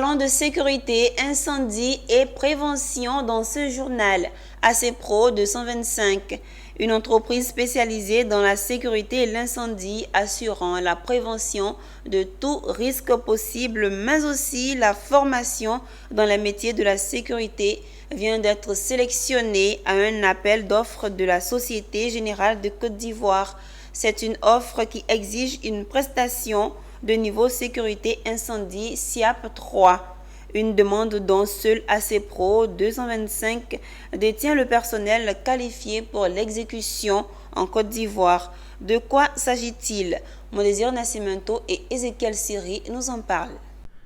parlons de sécurité, incendie et prévention dans ce journal. ACPRO 225, une entreprise spécialisée dans la sécurité et l'incendie, assurant la prévention de tout risque possible, mais aussi la formation dans les métiers de la sécurité, vient d'être sélectionnée à un appel d'offres de la Société Générale de Côte d'Ivoire. C'est une offre qui exige une prestation de niveau sécurité incendie SIAP 3. Une demande dont seul ACPRO 225 détient le personnel qualifié pour l'exécution en Côte d'Ivoire. De quoi s'agit-il? Mondésir Nascimento et Ezekiel Siri nous en parlent.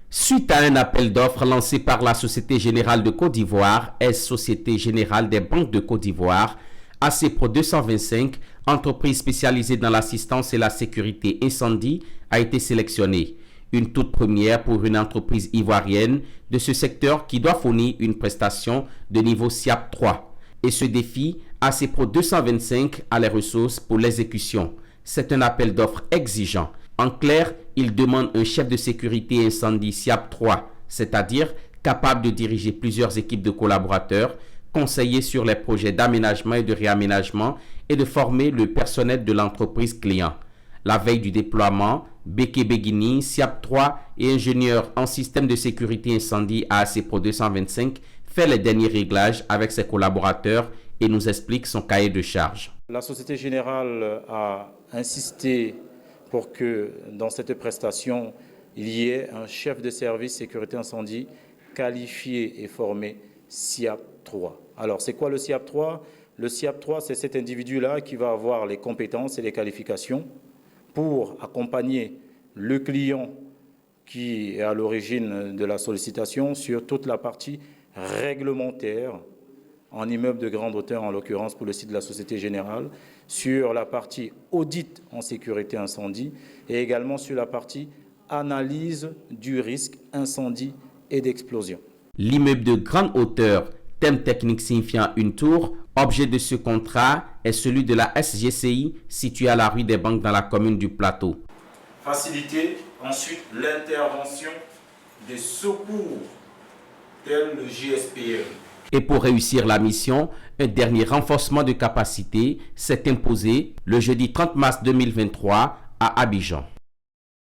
Suite à un appel d'offres lancé par la Société Générale de Côte d'Ivoire, Société Générale des Banques de Côte d'Ivoire, ACPRO 225, entreprise spécialisée dans l'assistance et la sécurité incendie, a été sélectionnée. Une toute première pour une entreprise ivoirienne de ce secteur qui doit fournir une prestation de niveau SIAP 3. Et ce défi, ACPRO 225 a les ressources pour l'exécution. C'est un appel d'offres exigeant. En clair, il demande un chef de sécurité incendie SIAP 3, c'est-à-dire capable de diriger plusieurs équipes de collaborateurs, conseiller sur les projets d'aménagement et de réaménagement et de former le personnel de l'entreprise client. La veille du déploiement, Beke Beguini, SIAP 3 et ingénieur en système de sécurité incendie à ACPRO 225 fait les derniers réglages avec ses collaborateurs et nous explique son cahier de charge. La Société Générale a insisté pour que dans cette prestation, il y ait un chef de service sécurité incendie qualifié et formé SIAP 3. Alors, c'est quoi le SIAP 3? Le SIAP 3, c'est cet individu-là qui va avoir les compétences et les qualifications pour accompagner le client qui est à l'origine de la sollicitation sur toute la partie réglementaire en immeuble de grande hauteur, en l'occurrence pour le site de la Société Générale, sur la partie audit en sécurité incendie et également sur la partie analyse du risque incendie et d'explosion. L'immeuble de grande hauteur, thème technique signifiant une tour, objet de ce contrat est celui de la SGCI située à la rue des Banques dans la commune du Plateau. Faciliter ensuite l'intervention des secours tels le GSPE. Et pour réussir la mission, un dernier renforcement de capacité s'est imposé le jeudi 30 mars 2023 à Abidjan.